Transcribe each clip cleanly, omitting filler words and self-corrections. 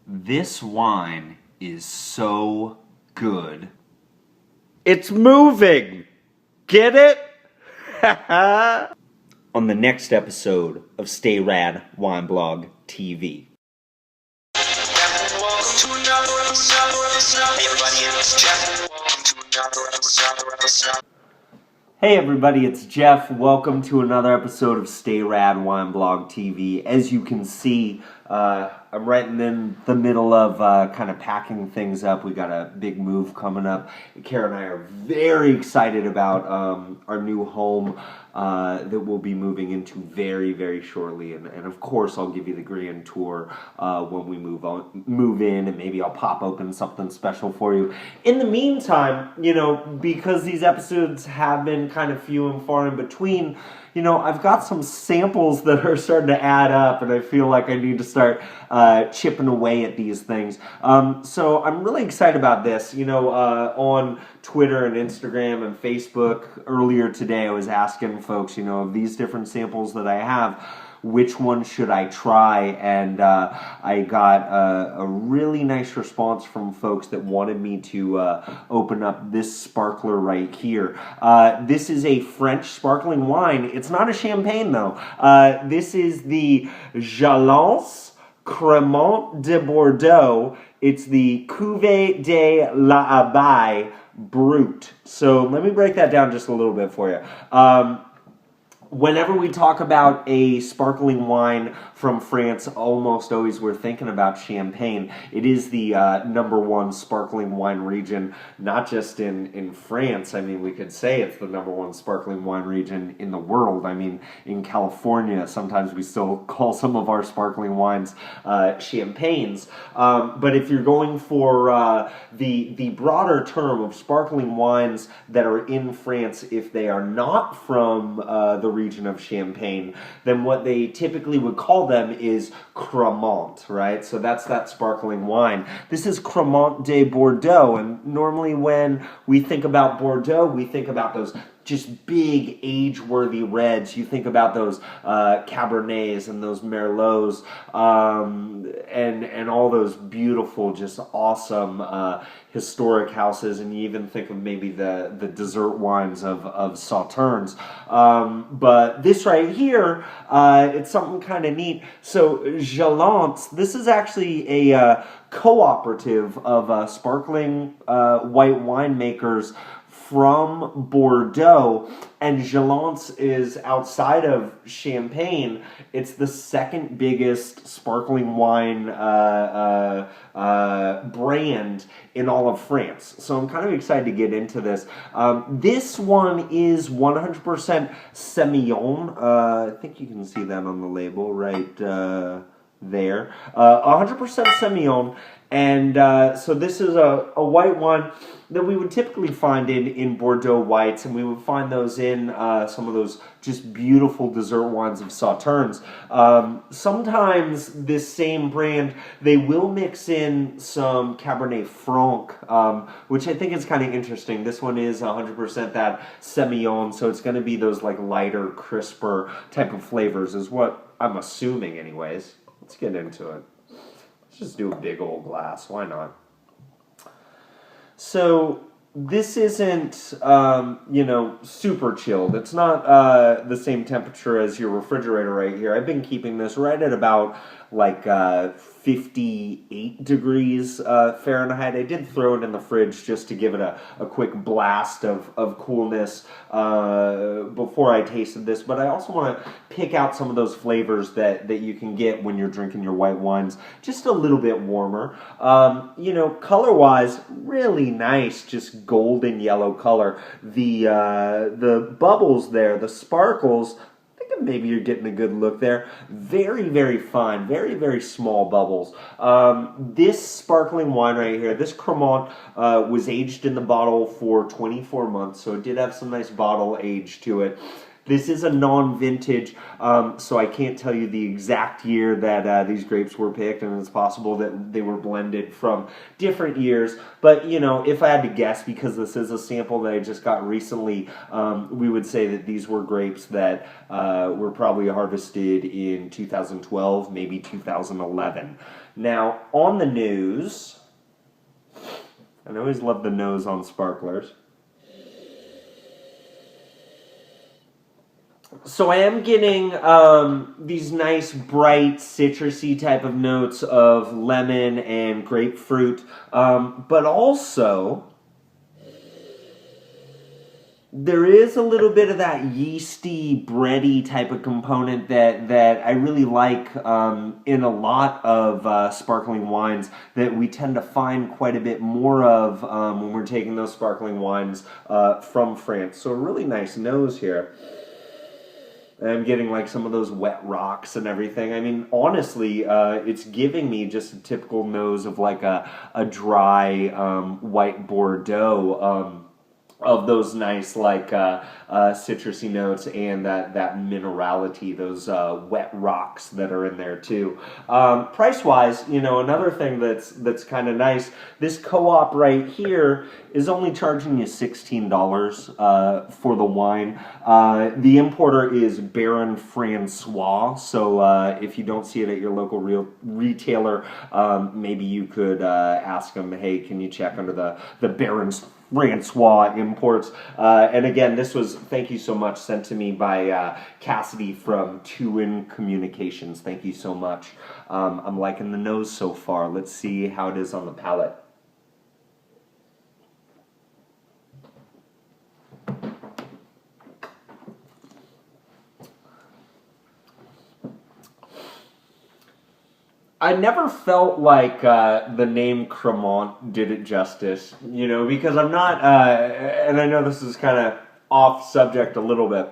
This wine is so good. It's moving! Get it? On the next episode of Stay Rad Wine Blog TV. Hey everybody, it's Jeff. Welcome to another episode of Stay Rad Wine Blog TV. As you can see, I'm right in the middle of kind of packing things up. We got a big move coming up. Kara and I are very excited about our new home that we'll be moving into very, very shortly. And of course, I'll give you the grand tour when we move in, and maybe I'll pop open something special for you. In the meantime, because these episodes have been kind of few and far in between, I've got some samples that are starting to add up, and I feel like I need to start chipping away at these things. So I'm really excited about this. On Twitter and Instagram and Facebook earlier today, I was asking folks, of these different samples that I have, which one should I try? And I got a really nice response from folks that wanted me to open up this sparkler right here. This is a French sparkling wine. It's not a champagne though. This is the Jalance Cremant de Bordeaux. It's the Cuvée de l'Abbaye Brut. So let me break that down just a little bit for you. Whenever we talk about a sparkling wine from France, almost always we're thinking about Champagne. It is the number one sparkling wine region, not just in France. I mean, we could say it's the number one sparkling wine region in the world. I mean, in California, sometimes we still call some of our sparkling wines champagnes. But if you're going for the broader term of sparkling wines that are in France, if they are not from the region of Champagne, then what they typically would call them is Cremant, right? So that's that sparkling wine. This is Cremant de Bordeaux, and normally when we think about Bordeaux, we think about those just big age-worthy reds. You think about those Cabernets and those Merlots and all those beautiful, just awesome historic houses, and you even think of maybe the dessert wines of Sauternes. But this right here, it's something kind of neat. So Jalance, this is actually a cooperative of sparkling white winemakers from Bordeaux, and Jalance is outside of Champagne. It's the second biggest sparkling wine brand in all of France. So I'm kind of excited to get into this. This one is 100% Semillon. I think you can see that on the label right there. 100% Semillon. And so this is a white wine that we would typically find in Bordeaux whites, and we would find those in some of those just beautiful dessert wines of Sauternes. Sometimes this same brand, they will mix in some Cabernet Franc, which I think is kind of interesting. This one is 100% that Semillon, so it's going to be those like lighter, crisper type of flavors is what I'm assuming anyways. Let's get into it. Let's just do a big old glass. Why not? So this isn't, super chilled. It's not the same temperature as your refrigerator right here. I've been keeping this right at about like 58 degrees Fahrenheit. I did throw it in the fridge just to give it a quick blast of coolness before I tasted this. But I also want to pick out some of those flavors that you can get when you're drinking your white wines just a little bit warmer. Color-wise, really nice, just golden yellow color. The bubbles there, the sparkles, maybe you're getting a good look there. Very, very fine, very, very small bubbles. This sparkling wine right here, this Cremant, was aged in the bottle for 24 months, so it did have some nice bottle age to it. This is a non-vintage, so I can't tell you the exact year that these grapes were picked, and it's possible that they were blended from different years. But, you know, if I had to guess, because this is a sample that I just got recently, we would say that these were grapes that were probably harvested in 2012, maybe 2011. Now, on the nose, I always love the nose on sparklers. So I am getting these nice, bright, citrusy type of notes of lemon and grapefruit, but also there is a little bit of that yeasty, bready type of component that I really like in a lot of sparkling wines that we tend to find quite a bit more of when we're taking those sparkling wines from France. So a really nice nose here. I'm getting like some of those wet rocks and everything. I mean, honestly, it's giving me just a typical nose of like a dry white Bordeaux of those nice like citrusy notes and that minerality, those wet rocks that are in there too. Price-wise, you know, another thing that's kind of nice, this co-op right here is only charging you $16 for the wine. The importer is Baron Francois, so if you don't see it at your local retailer, maybe you could ask them, hey, can you check under the Baron's Francois imports. And again, this was, thank you so much, sent to me by Cassidy from Two In Communications. Thank you so much. I'm liking the nose so far. Let's see how it is on the palate. I never felt like the name Cremant did it justice, you know, because I'm not, and I know this is kind of off subject a little bit.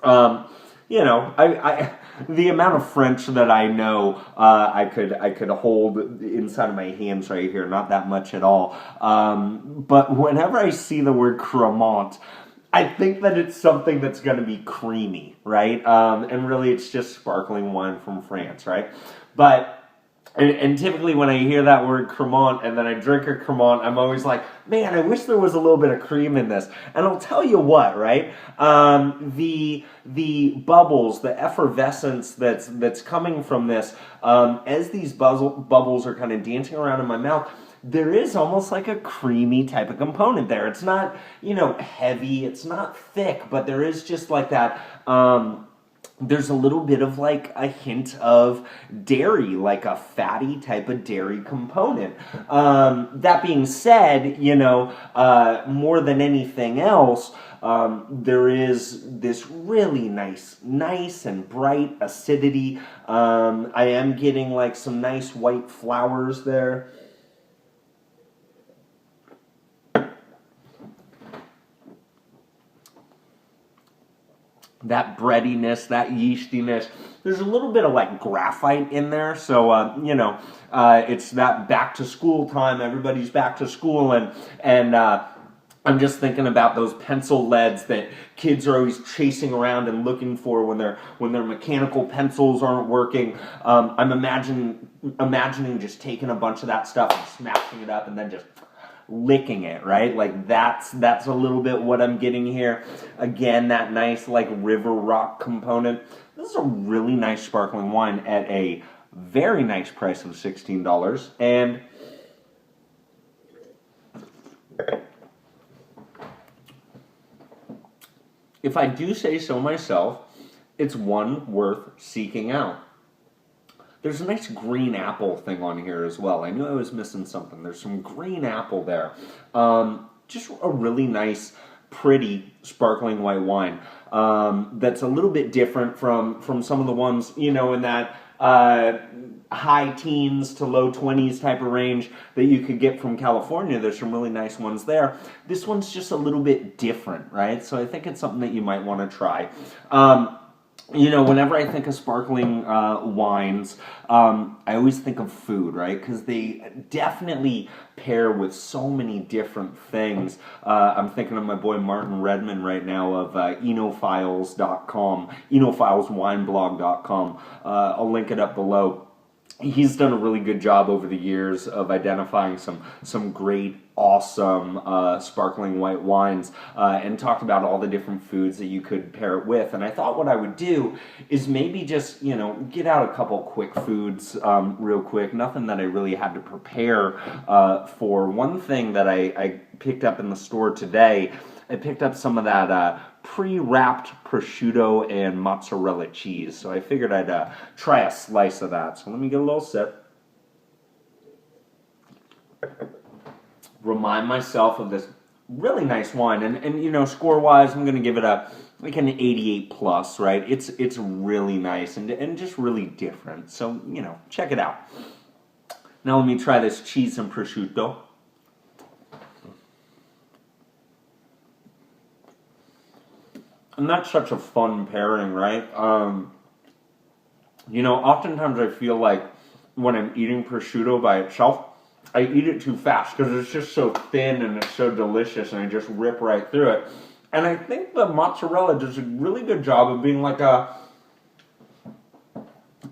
You know, I the amount of French that I know, I could hold inside of my hands right here, not that much at all. But whenever I see the word Cremant, I think that it's something that's going to be creamy, right? And really, it's just sparkling wine from France, right? But and typically when I hear that word Cremant and then I drink a Cremant, I'm always like, man, I wish there was a little bit of cream in this. And I'll tell you what, right? The bubbles, the effervescence that's coming from this, as these bubbles are kind of dancing around in my mouth, there is almost like a creamy type of component there. It's not, you know, heavy, it's not thick, but there is just like that, there's a little bit of like a hint of dairy, like a fatty type of dairy component. That being said, you know, more than anything else, there is this really nice and bright acidity. I am getting like some nice white flowers there. That breadiness, that yeastiness. There's a little bit of like graphite in there, so you know, it's that back to school time. Everybody's back to school, and I'm just thinking about those pencil leads that kids are always chasing around and looking for when their mechanical pencils aren't working. I'm imagining just taking a bunch of that stuff and smashing it up, and then just licking it, right? Like that's a little bit what I'm getting here. Again, that nice like river rock component. This is a really nice sparkling wine at a very nice price of $16. And if I do say so myself, it's one worth seeking out. There's a nice green apple thing on here as well. I knew I was missing something. There's some green apple there. Just a really nice, pretty, sparkling white wine that's a little bit different from some of the ones, you know, in that high teens to low 20s type of range that you could get from California. There's some really nice ones there. This one's just a little bit different, right? So I think it's something that you might want to try. You know, whenever I think of sparkling wines, I always think of food, right? Because they definitely pair with so many different things. I'm thinking of my boy Martin Redmond right now of enophiles.com, enophileswineblog.com. I'll link it up below. He's done a really good job over the years of identifying some great, awesome sparkling white wines, and talked about all the different foods that you could pair it with. And I thought what I would do is maybe just get out a couple quick foods real quick. Nothing that I really had to prepare for. One thing that I picked up in the store today. I picked up some of that pre-wrapped prosciutto and mozzarella cheese. So I figured I'd try a slice of that. So let me get a little sip. Remind myself of this really nice wine. And score-wise, I'm going to give it like an 88 plus, right? It's really nice and just really different. So, check it out. Now let me try this cheese and prosciutto. And that's such a fun pairing, right? Oftentimes I feel like when I'm eating prosciutto by itself, I eat it too fast because it's just so thin and it's so delicious and I just rip right through it. And I think the mozzarella does a really good job of being like a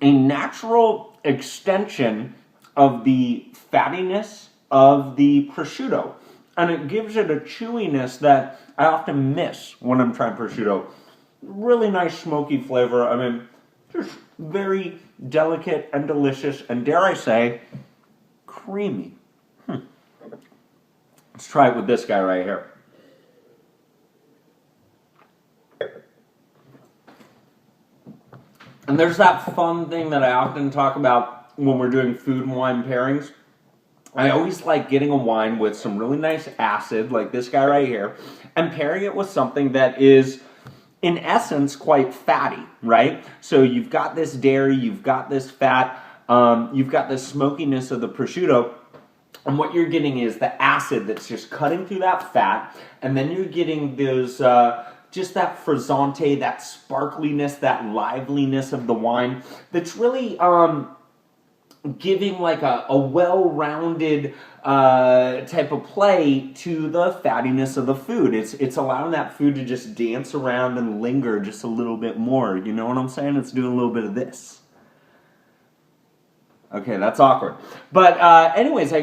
natural extension of the fattiness of the prosciutto. And it gives it a chewiness that I often miss when I'm trying prosciutto. Really nice smoky flavor. I mean, just very delicate and delicious, and dare I say, creamy. Let's try it with this guy right here. And there's that fun thing that I often talk about when we're doing food and wine pairings. I always like getting a wine with some really nice acid, like this guy right here, and pairing it with something that is, in essence, quite fatty, right? So you've got this dairy, you've got this fat, you've got this smokiness of the prosciutto, and what you're getting is the acid that's just cutting through that fat, and then you're getting those, just that frizzante, that sparkliness, that liveliness of the wine that's really giving like a well-rounded type of play to the fattiness of the food. It's allowing that food to just dance around and linger just a little bit more. You know what I'm saying? It's doing a little bit of this. Okay, that's awkward. But anyways,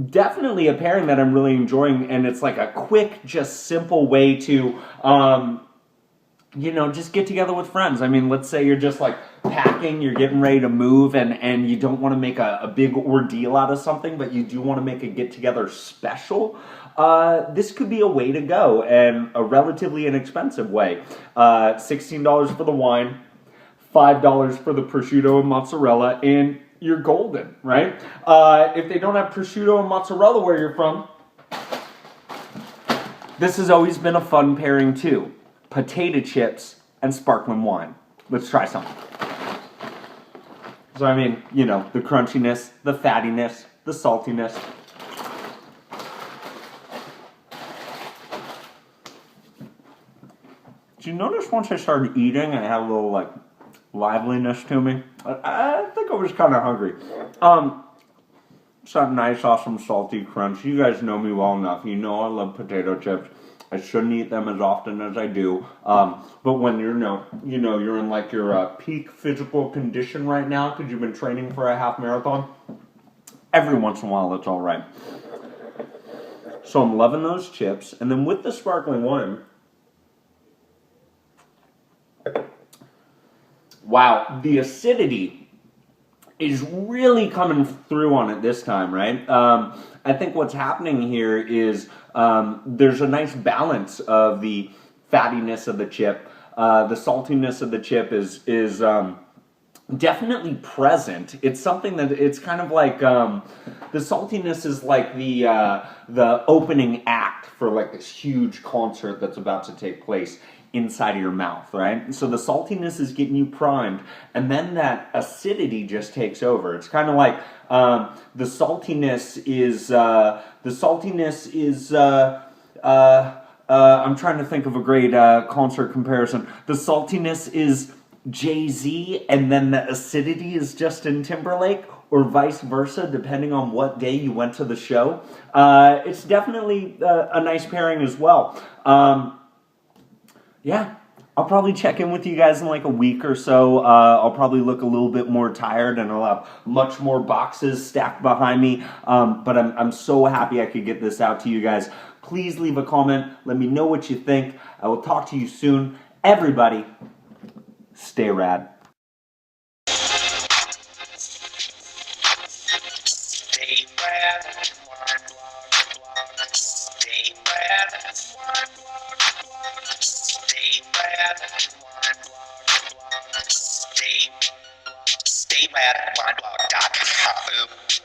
definitely a pairing that I'm really enjoying, and it's like a quick, just simple way to just get together with friends. I mean, let's say you're just like packing, you're getting ready to move, and you don't want to make a big ordeal out of something, but you do want to make a get-together special. This could be a way to go, and a relatively inexpensive way. $16 for the wine, $5 for the prosciutto and mozzarella, and you're golden, right? If they don't have prosciutto and mozzarella where you're from, this has always been a fun pairing too. Potato chips and sparkling wine. Let's try some. So I mean, the crunchiness, the fattiness, the saltiness. Did you notice once I started eating, I had a little like liveliness to me? I think I was kind of hungry. It's that nice, awesome, salty crunch. You guys know me well enough. You know I love potato chips. I shouldn't eat them as often as I do. But when you're you're in like your peak physical condition right now because you've been training for a half marathon, every once in a while it's all right. So I'm loving those chips, and then with the sparkling wine, wow, the acidity is really coming through on it this time, right? I think what's happening here is there's a nice balance of the fattiness of the chip. The saltiness of the chip is definitely present. It's something that it's kind of like the saltiness is like the opening act for like this huge concert that's about to take place inside of your mouth, right? So the saltiness is getting you primed, and then that acidity just takes over. It's kind of like the saltiness is I'm trying to think of a great concert comparison. The saltiness is Jay-Z and then the acidity is Justin Timberlake, or vice versa, depending on what day you went to the show. It's definitely a nice pairing as well. Yeah, I'll probably check in with you guys in like a week or so. I'll probably look a little bit more tired and I'll have much more boxes stacked behind me. But I'm so happy I could get this out to you guys. Please leave a comment. Let me know what you think. I will talk to you soon. Everybody, stay rad. Stay rad, one blog. Stay rad, one blog. Stay rad, one blog. Stay rad, one blog.com.